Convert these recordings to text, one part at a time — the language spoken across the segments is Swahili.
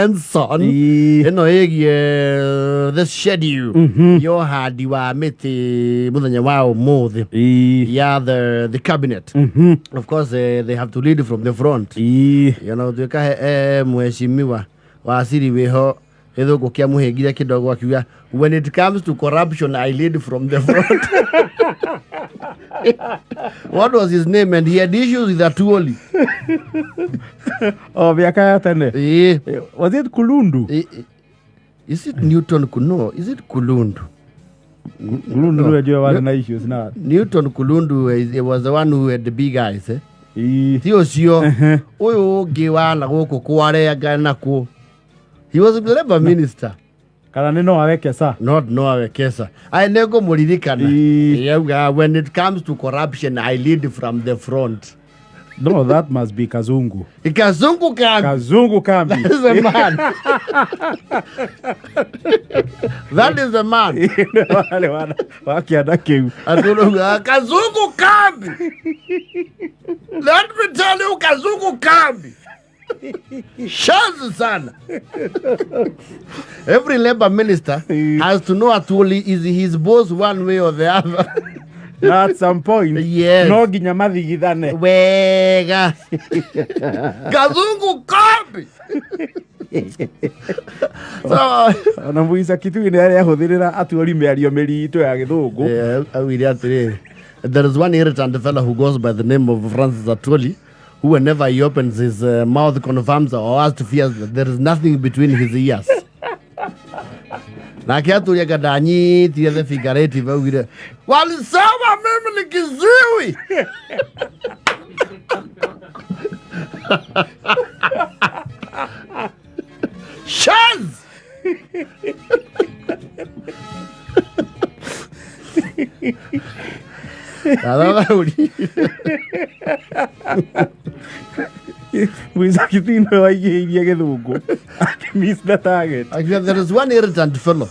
Benson eno the schedule your hadi wa miti muthenya wa umuthi the cabinet of course they have to lead from the front you know twika mheshimiwa wasiri weho ethuko kia muhengira kidogo akiuga when it comes to corruption I lead from the front. What was his name? And he had issues with Atuoli. Oh, Viakaya Tane. Was it Kulundu? Is it Newton Kuno? Is it Kulundu? Kulundu had issues now. Newton Kulundu was the one who had the big eyes. Sio. Oyo giwana goko kware agana ko. He was a Labour minister. Kana no awekesa. Not no awekesa. I nego muririkana. When it comes to corruption, I lead from the front. No, that must be Kazungu. Kazungu Kambi. Kazungu Kambi. That is a man. That is a man. Kazungu Kambi. Let me tell you, Kazungu Kambi. Shazi sana. Every Labour minister has to know Atuoli is his boss one way or the other. At some point, yes. No ginyamathi githane. Wega. Kazungu Kambi. So, namuisa kitu ni ari ahuthirira Atuoli meario meriito ya githungu. Awiri atiri. There is one irritant fellow who goes by the name of Francis Atuoli, who whenever he opens his mouth confirms or has to fear that there is nothing between his ears. Na kiatu ya gadanyi tia the figurative awire. Walisema mimi ni kiziwi. Shaz. Miss the target. There is one irritant fellow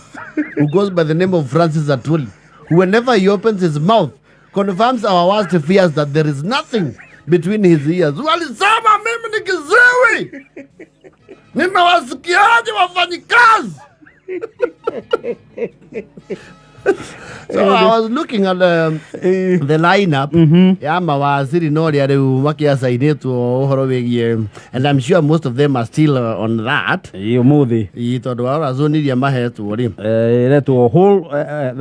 who goes by the name of Francis Atuoli, who whenever he opens his mouth confirms our worst fears that there is nothing between his ears. Walisema mimi ni kiziwi. Nimewasikiaje wafanyikazi? So I was looking at the lineup. Ya mawaziri nori ya wakia sainetwo uhoro wegie, and I'm sure most of them are still on that. Umuthi. Itondo wa zoniria mahetwo ri. The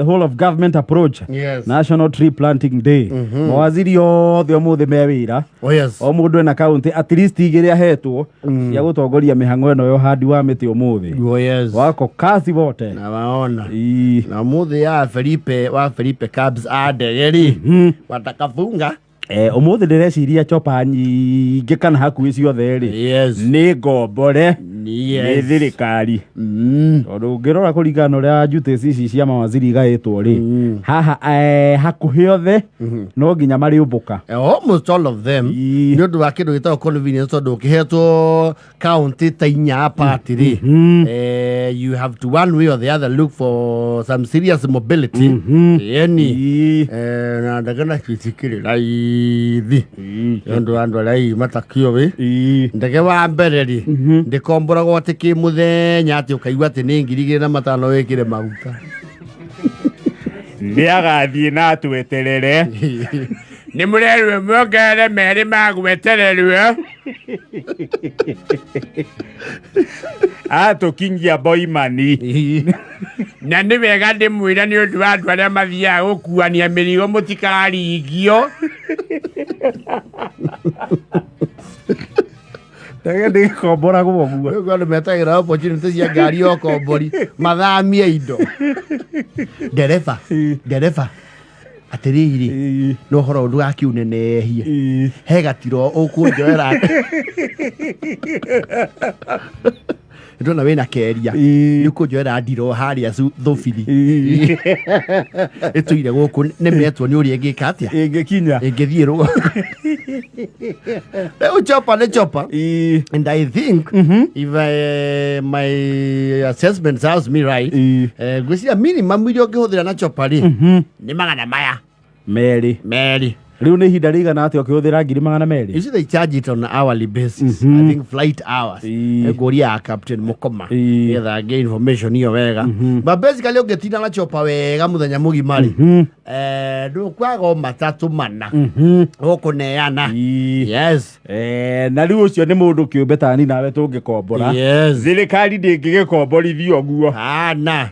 whole of government approach. Yes. National Tree Planting Day. Mawaziri othe umuthi me wira. Oh yes. O mundu ena county at least igiri ahetwo ya gutongoria mihango eno yo handi wa miti umuthi. Oh yes. Wako kazi wote. Na waona. Na umuthi ya Felipe Cabs adegeri watakafunga umuthi ndireciria chopa nyingi kana hakuhi ciothe ri yes ni ngombore ni thirikari tondu ngirora kuringana uria jutisi ici cia mawaziri gaitwo ri haha hakuhi othe no nginya mari umbuka almost all of them ni undu wa kindu gitao convenience tondu ukihetwo county ta inya party ri you have to one way or the other look for some serious mobility na ndagana kitikiri raithi ndo andu rai matakio we ndege wa mbere ri ndikombora gote ki muthenya ati ukaigwa ati ni ngirigire na matano wekire maguta ni agathie na tweterere ni murerwe mwogere meri magwetererwe atukingia boimani na ni wega ndimwira ni undu wa andu aria mathia gukuania mirigo mutikararigio ndege ndikombora guoguo gwalo metagira opportunity cia ngari yo kombori mathamie indo dereva atiriri no horo ndu akiunenehie he gatiro ukunjoera ndona wena keria nikunjoera ndiro haria thofiri etuire guku nemetwo ni uri engika atia ingikinya ingithie rugo chopa and I think if my assessment tells me right gwisia minimum video kihuthira na chopa ri ni magana maya meri riu ni hinda rigana atia ukihũthĩra 200 You see they charge it on an hourly basis. I think flight hours. Egoria Captain Mukoma. Either get information hiyo wega. But basically ugetina na chopa wega muthenya mugimari. Ndu kwago matatu mana. Ukuneana. Yes. Na riu ucio ni mundu kiumbe tani nawe tungikombora. Yes. Thirikari ndingigĩkomborithio guo. Na.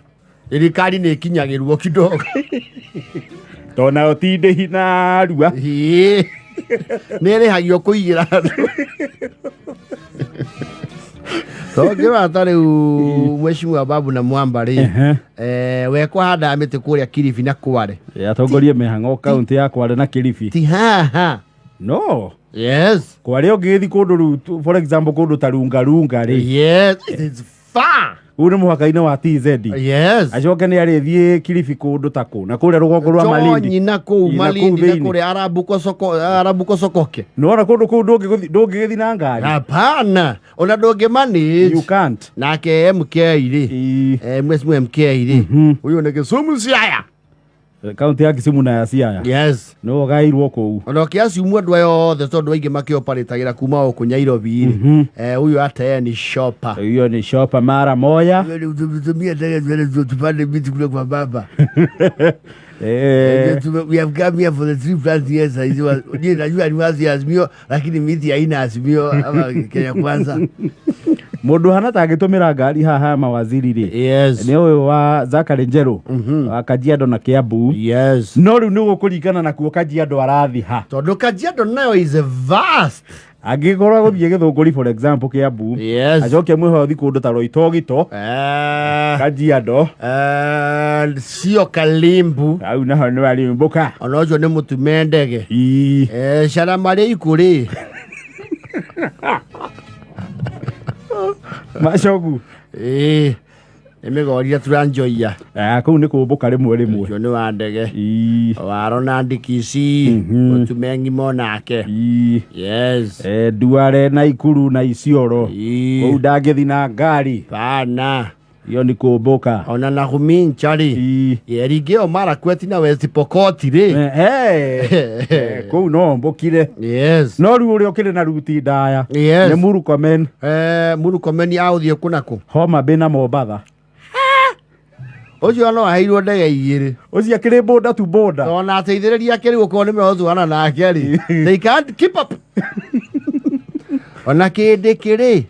Thirikari nĩ kinyagĩrwo kidogo. Tona otinde na rua. Nĩ rĩhagio kũigĩra andũ. Tongĩra atarĩ Mheshimiwa Babu na Mwamba rĩ. We kuhanda mĩtĩ kũrĩa Kilifi na Kware. Atongorie mĩhang'o kaunti ya Kware na Kilifi. Ti haha. No. Yes. Kware ũngĩthi kũndũ for example kũndũ ta runga rĩ. Yes, it's far. Uri muhaka-inĩ wa TZ. Yes. Acoke nĩ arĩthiĩ Kilifi kũndũ ta kũ na kũrĩa rũgongo rwa Malindi. Chonyi na kũu Malindi na kũrĩa Arabuko Sokoke. Nona kũndũ kũu ndũngĩgĩthi na ngari. Hapana. Ona ndũngĩmanage. You can't. Nake MK rĩ. Mheshimiwa MK rĩ. Huyo nĩ Kisumu Siaya. Kaunti ya Kisumu na ya Siaya. Yes. No gairwo kũu. Ona kiasiumu andũ ayothe tondũ aingĩ makĩoparetagĩra kuma o Nyairobi rĩ. Huyo hata ni shopper. Huyo ni shopper mara moja. Tumia ndege tupande miti kule kwa baba. We have come here for the 3+ years. Najua ni wazi Azimio lakini miti haina Azimio ama Kenya Kwanza. Mundu hana tagĩtũmĩra ngari haha mawaziri rĩ. Yes. Nĩ ũyũ wa Zakari Njeru wa Kajiado na Kiambu. Yes. No rĩu nĩ gũkũringana na kuo Kajiado arathi ha. Tondũ Kajiado nayo is vast. Angĩkorwo gũthiĩ Gĩthũngũri for example Kiambu. Yes. Acoke mwĩhothi kũndũ ta Roitogito. Kajiado. Sio Kalimbu. Au naho nĩ warimbuka. Ona ũcio nĩ mũtume ndege. Carama rĩa ikũrĩ. Macogu. Nĩmĩgoria turanjoia. Kũu nĩ kũmbũka rĩmwe. Ũcio nĩ wa ndege. Waro na Ndikisi. Mũtume ng'imo nake. Yes. Duare na Ikuru na Isiolo. Kũu ndangĩthi na ngari. Pana. Iyo ni kũmbũka. Ona na Humincha rĩ. Yerigeo Marakwet na West Pokot rĩ. Kũu no mbũkire. Yes. No rĩu ũrĩa ũkĩrĩ na ruti ndaya. Yes. Nĩ Murkomen. Murkomen aũthiĩ kũnakũ. Homa Bay na Mombatha. Ũcio no aheirwo ndege igĩrĩ. Ũcio akĩrĩ boda to boda. Ona ateithĩrĩria akĩrĩ gũkorwo nĩ mehotwana nake rĩ. They can't keep up. Ona kĩndĩ kĩrĩ.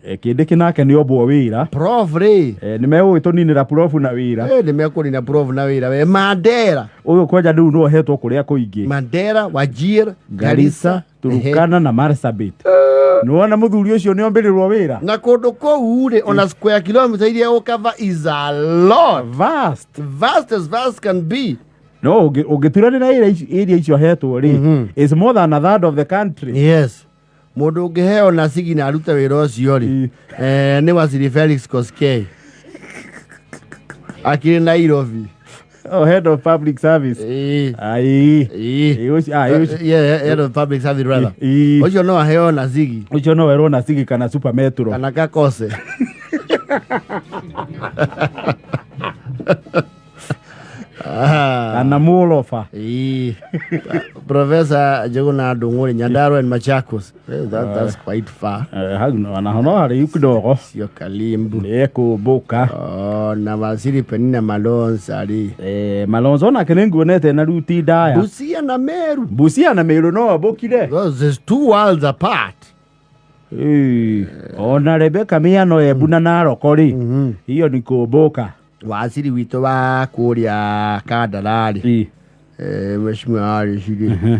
Kĩndĩ kĩnake nĩ ombwo wĩra. Prof rĩ. Nĩ megũgĩtũninĩra prof na wĩra. Nĩ mekũnina prof na wĩra. We Mandera. Ũyũ kwanja rĩu no ahetwo kũrĩa kũingĩ. Mandera, Wajir, Garissa, Turkana na Marsabit. Nĩwona mũthuri ũcio nĩ ombĩrĩrwo wĩra. Na kũndũ kũu rĩ ona square kilometer iria ũkava is a lot. Vast. Vast as vast can be. No ũngĩturani na area icio ahetwo rĩ. Is more than a third of the country. Yes. Mundu ũngĩheo na sigi na aruta wĩra ũcio rĩ. Nĩ Waziri Felix Koskei. Akĩrĩ Nairobi. Head of Public Service. Yeah, head of Public Service rather. Ũcio no aheo na sigi. Ũcio no werwo na sigi kana Super Metro. Kana Kakose. Kana Mulofa. Professor Jogona Ndung'uri Nyandarua and Machakos. That's quite far. Wanahono harĩ kidogo. Sio Kalimbu. Nĩ kũmbũka. Na Waziri Penina Malonza rĩ. Malonza onake nĩ nguonete na ruti ndaya. Busia na Meru. Busia na Meru no ambũkire. There's two worlds apart. Ona Rebecca Miano Embu na Narok rĩ. Hiyo ni kũmbũka. Waziri witũ wa kũrĩa Kandararĩ. Mheshimiwa Rĩcirĩ.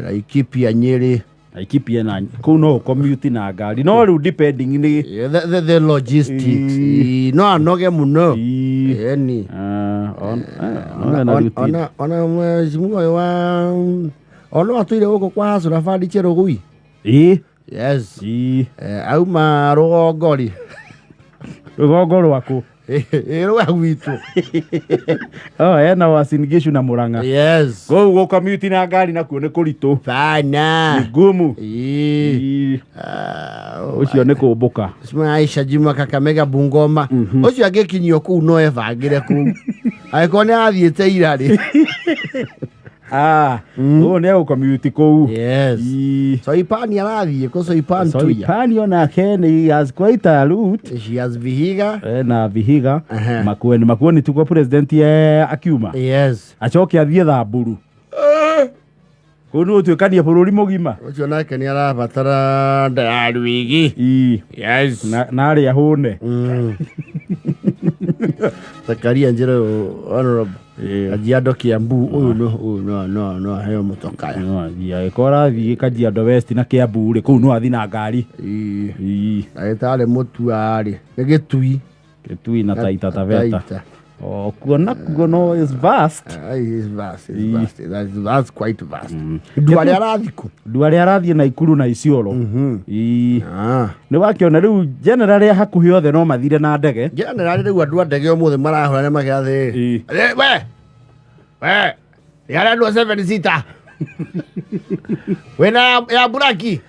Laikipia Nyĩrĩ. Laikipia na kũu no commute na ngari. No rĩu depending ni the logistics. No anoge mũno. Eni. Ona mheshimiwa wa ona watuire gũkũ kwa Hasura Fadi Cherogui. Yes. Auma rũgongo-rĩ. Rũgongo rwaku. Rwa gwitũ. Ena Uasin Gishu na Murang'a. Yes. Go commute na ngari nakuo nĩ kũritũ. Pana. Nĩ ngumu. Ũcio nĩ kũmbũka. Aisha Juma Kakamega Bungoma. Ũcio agĩkinyio kũu no ebangĩre kũu. Agĩkorwo nĩ athiĩte ira rĩ. Ugo ne ukomiti kou. Yes. Soipani arathie ko Soipani tu. Soipani ona Kenya has quite a route. She has Vihiga. Na Vihiga. Makueni tuko president akiuma. Yes. Achoke athie Thamburu. Kuno tuikania bururi mugima. Ucio nake ni arabatara ndarwigi. Yes. Na ari ahune. Zakaria Njero honorable. Kajiado Kiambu uyu no heo mutokaya. Ya ikora thi Kajiado West na Kiambu ri kuu no athi na ngari. Aitale mutu ari. Gitui na Taita Taveta. Kuona is vast. Is vast. That's quite vast. Duari arathiko. Duari arathi na Ikuru na Isiolo. Ni wakiona riu generally hakuhi othe no mathire na ndege. Generally riu andu a ndege omuthe marahora ne magiathi. We. Yara andu 7 seater. Wena ya buraki.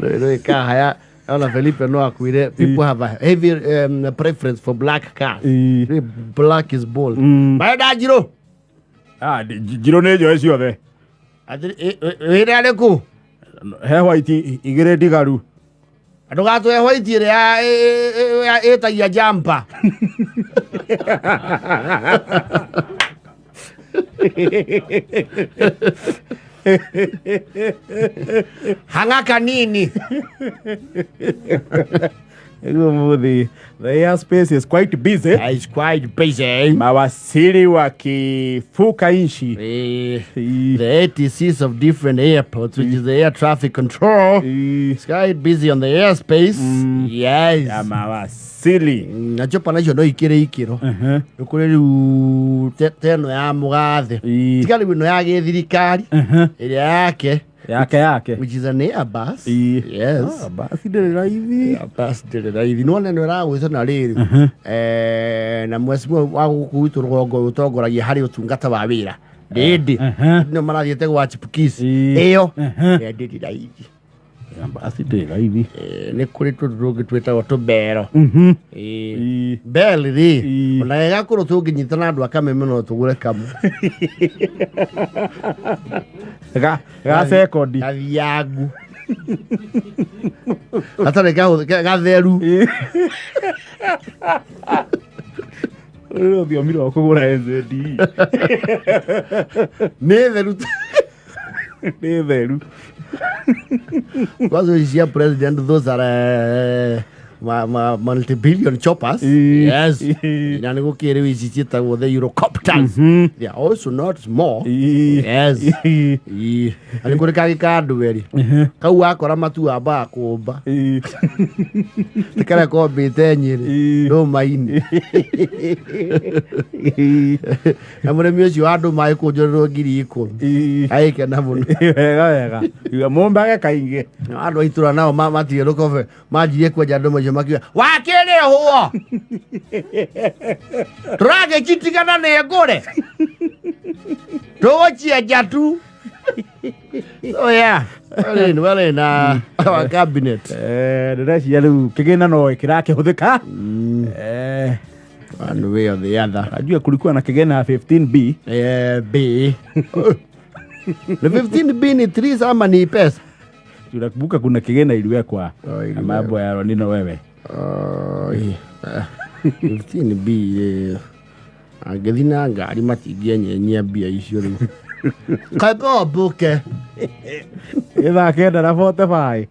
No haya. Ona Felipe no akuire. People have a heavy preference for black cars. Black is bold. Baada Jiro. Jiro ne jo cio the. Wira leku. He white igire digaru. Andu gatu he white ire ya etagia jumper. Hanga kanini. The airspace is quite busy. It's quite busy. Mawasili wakifuka inchi. The ATCs of different airports, which is the air traffic control. It's quite busy on the airspace. Yes. Ya mawasili. Nachopa nacho no ikiro. Ukuri riu teno ya mugathe. Tikali bino ya githirikari. Ile yake. Which is an Airbus. Yes. Basi ndere raithi. Basi ndere raithi. No neno ragwita na riri. Na mwesimu wa gukuitu rugongo utongoragia hari utungata wa wira. Ndindi. No marathiete gwa chipukisi. Iyo. Ndindi raithi. Basi ndere raithi. Ni kuri turugi twetagwo tubero. Bell ri. Ona gakuru tunginyitana andu akameme no tugure kamu. Ga second. Kaviagu. Atare gatheru. Ndio miro kugura NZD. Netheru. Because we see president, those are multi-billion choppers. Yes. And go carry with the Eurocopters. They are also not small. Yes. And go carry card very. Kawa Koramatu Aba Koba. The Karako be 10 years. No mind. I'm going to miss you. I do my Kojoro Giriko. I can have one. You are more back. I don't know now. Mamma, you look over Magic Jadoma. Wakele huo. Trage chitikana ne gore. Tochi ajatu. Oh yeah. Well in our cabinet. The rest yalu kigena no kirake huthika. One way or the other. Ajua kulikuwa na kigena 15B. B. The 15B ni 3 ama ni pesa. Tunakumbuka kuna kigena iliwekwa mambo ya Ronino wewe. 15B agethina ngari matigia nyenya bia icio riu. Kaipo buke. Eva kenda na 45.